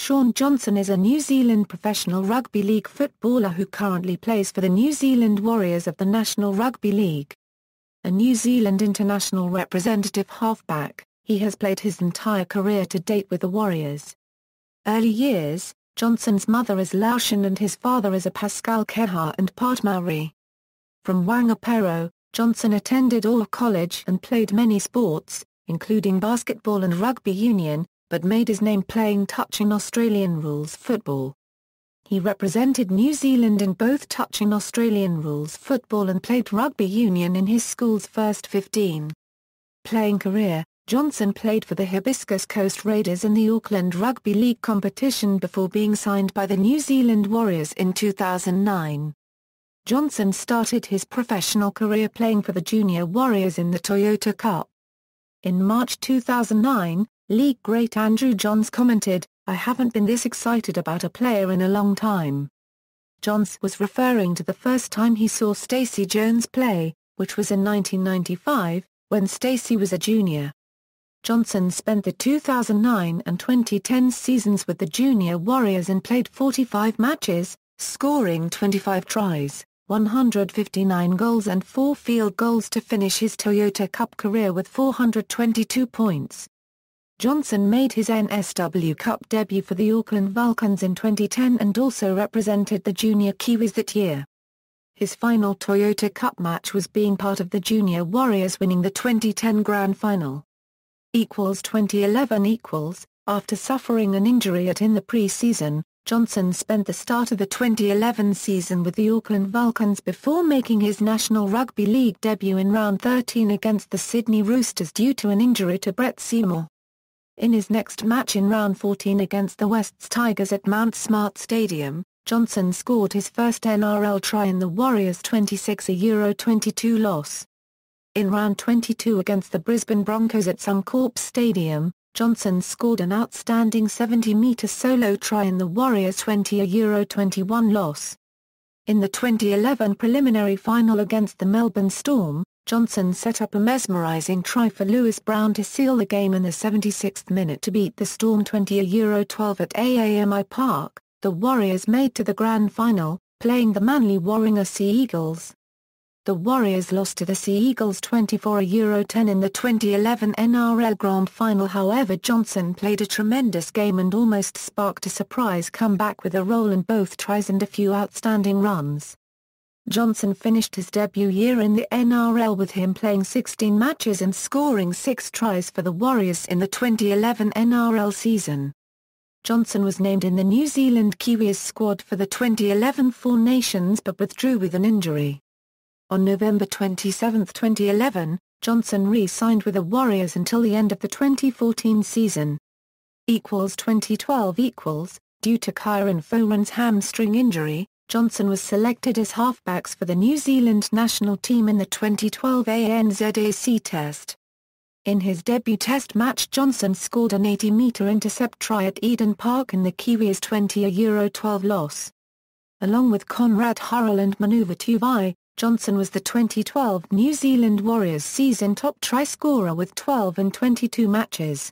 Shaun Johnson is a New Zealand professional rugby league footballer who currently plays for the New Zealand Warriors of the National Rugby League. A New Zealand international representative halfback, he has played his entire career to date with the Warriors. Early years, Johnson's mother is Laotian and his father is a Pascal Keha and part Maori. From Wangapero, Johnson attended Orr College and played many sports, including basketball and rugby union, but made his name playing touch in Australian rules football. He represented New Zealand in both touch and Australian rules football and played rugby union in his school's first 15. Playing career, Johnson played for the Hibiscus Coast Raiders in the Auckland Rugby League competition before being signed by the New Zealand Warriors in 2009. Johnson started his professional career playing for the Junior Warriors in the Toyota Cup. In March 2009, league great Andrew Johns commented, "I haven't been this excited about a player in a long time." Johns was referring to the first time he saw Stacey Jones play, which was in 1995, when Stacey was a junior. Johnson spent the 2009 and 2010 seasons with the Junior Warriors and played 45 matches, scoring 25 tries, 159 goals and 4 field goals to finish his Toyota Cup career with 422 points. Johnson made his NSW Cup debut for the Auckland Vulcans in 2010 and also represented the Junior Kiwis that year. His final Toyota Cup match was being part of the Junior Warriors winning the 2010 Grand Final. 2011 After suffering an injury in the pre-season, Johnson spent the start of the 2011 season with the Auckland Vulcans before making his National Rugby League debut in round 13 against the Sydney Roosters due to an injury to Brett Seymour. In his next match in round 14 against the Wests Tigers at Mount Smart Stadium, Johnson scored his first NRL try in the Warriors' 26-22 loss. In round 22 against the Brisbane Broncos at Suncorp Stadium, Johnson scored an outstanding 70-metre solo try in the Warriors' 20-21 loss. In the 2011 preliminary final against the Melbourne Storm, Johnson set up a mesmerising try for Lewis Brown to seal the game in the 76th minute to beat the Storm 20-12 at AAMI Park. The Warriors made to the grand final, playing the Manly Warringah Sea Eagles. The Warriors lost to the Sea Eagles 24-10 in the 2011 NRL Grand Final. However, Johnson played a tremendous game and almost sparked a surprise comeback with a role in both tries and a few outstanding runs. Johnson finished his debut year in the NRL with him playing 16 matches and scoring 6 tries for the Warriors in the 2011 NRL season. Johnson was named in the New Zealand Kiwis squad for the 2011 Four Nations but withdrew with an injury. On November 27, 2011, Johnson re-signed with the Warriors until the end of the 2014 season. 2012 Due to Kieran Foran's hamstring injury, Johnson was selected as halfbacks for the New Zealand national team in the 2012 ANZAC Test. In his debut Test match, Johnson scored an 80-metre intercept try at Eden Park in the Kiwis' 20-12 loss. Along with Conrad Hurrell and Manuva Tuvai, Johnson was the 2012 New Zealand Warriors season top try scorer with 12 in 22 matches.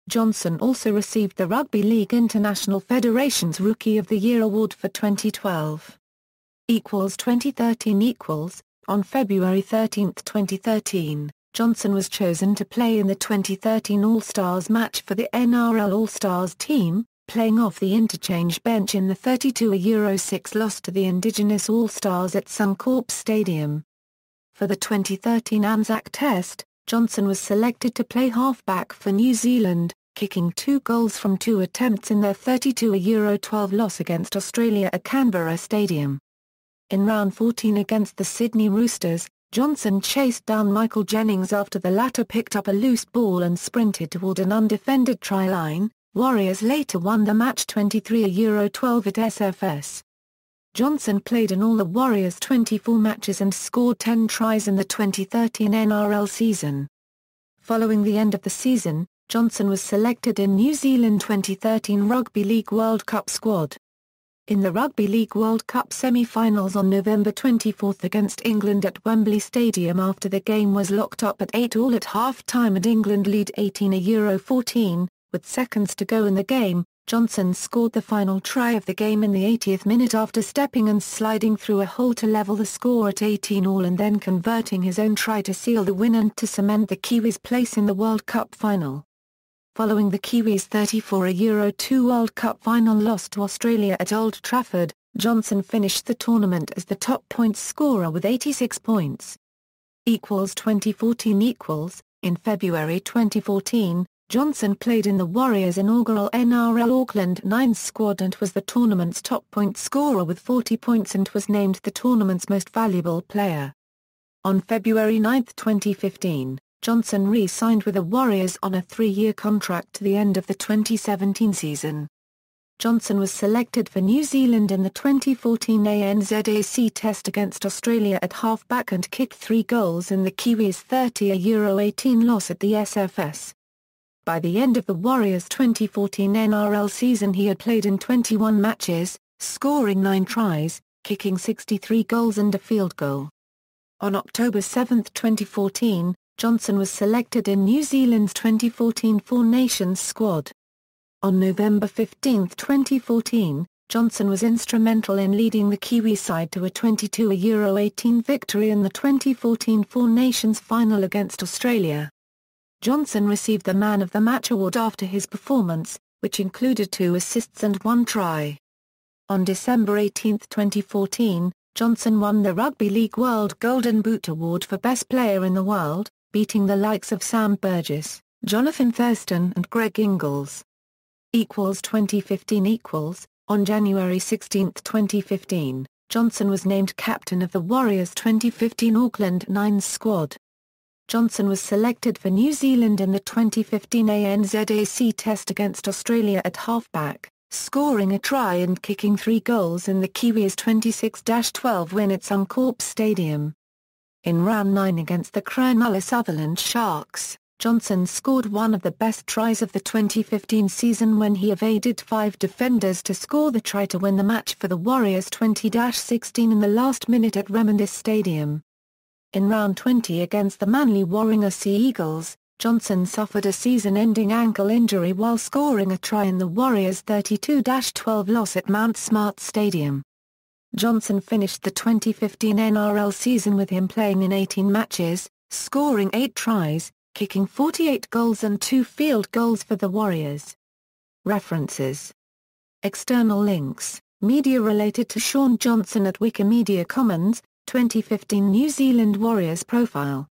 Johnson also received the Rugby League International Federation's Rookie of the Year award for 2012. 2013 On February 13, 2013, Johnson was chosen to play in the 2013 All-Stars match for the NRL All-Stars team, playing off the interchange bench in the 32-6 loss to the Indigenous All-Stars at Suncorp Stadium. For the 2013 ANZAC Test, Johnson was selected to play halfback for New Zealand, kicking 2 goals from 2 attempts in their 32-12 loss against Australia at Canberra Stadium. In round 14 against the Sydney Roosters, Johnson chased down Michael Jennings after the latter picked up a loose ball and sprinted toward an undefended try line. Warriors later won the match 23-12 at SFS. Johnson played in all the Warriors' 24 matches and scored 10 tries in the 2013 NRL season. Following the end of the season, Johnson was selected in New Zealand 2013 Rugby League World Cup squad. In the Rugby League World Cup semi-finals on November 24 against England at Wembley Stadium after the game was locked up at 8-all at half-time and England lead 18-14, with seconds to go in the game, Johnson scored the final try of the game in the 80th minute after stepping and sliding through a hole to level the score at 18-all and then converting his own try to seal the win and to cement the Kiwis' place in the World Cup final. Following the Kiwis' 34-2 World Cup final loss to Australia at Old Trafford, Johnson finished the tournament as the top points scorer with 86 points. 2014 In February 2014, Johnson played in the Warriors' inaugural NRL Auckland Nines squad and was the tournament's top point scorer with 40 points and was named the tournament's most valuable player. On February 9, 2015, Johnson re-signed with the Warriors on a 3-year contract to the end of the 2017 season. Johnson was selected for New Zealand in the 2014 ANZAC Test against Australia at halfback and kicked 3 goals in the Kiwis' 30-18 loss at the SFS. By the end of the Warriors' 2014 NRL season he had played in 21 matches, scoring 9 tries, kicking 63 goals and a field goal. On October 7, 2014, Johnson was selected in New Zealand's 2014 Four Nations squad. On November 15, 2014, Johnson was instrumental in leading the Kiwi side to a 22-18 victory in the 2014 Four Nations final against Australia. Johnson received the Man of the Match award after his performance, which included 2 assists and 1 try. On December 18, 2014, Johnson won the Rugby League World Golden Boot Award for Best Player in the World, beating the likes of Sam Burgess, Jonathan Thurston and Greg Ingles. 2015 On January 16, 2015, Johnson was named captain of the Warriors' 2015 Auckland Nines squad. Johnson was selected for New Zealand in the 2015 ANZAC Test against Australia at halfback, scoring a try and kicking 3 goals in the Kiwis' 26-12 win at Suncorp Stadium. In round 9 against the Cronulla Sutherland Sharks, Johnson scored one of the best tries of the 2015 season when he evaded 5 defenders to score the try to win the match for the Warriors 20-16 in the last minute at Remindis Stadium. In round 20 against the Manly Warringah Sea Eagles, Johnson suffered a season-ending ankle injury while scoring a try in the Warriors' 32-12 loss at Mount Smart Stadium. Johnson finished the 2015 NRL season with him playing in 18 matches, scoring 8 tries, kicking 48 goals and 2 field goals for the Warriors. References. External links, media related to Shaun Johnson at Wikimedia Commons, 2015 New Zealand Warriors profile.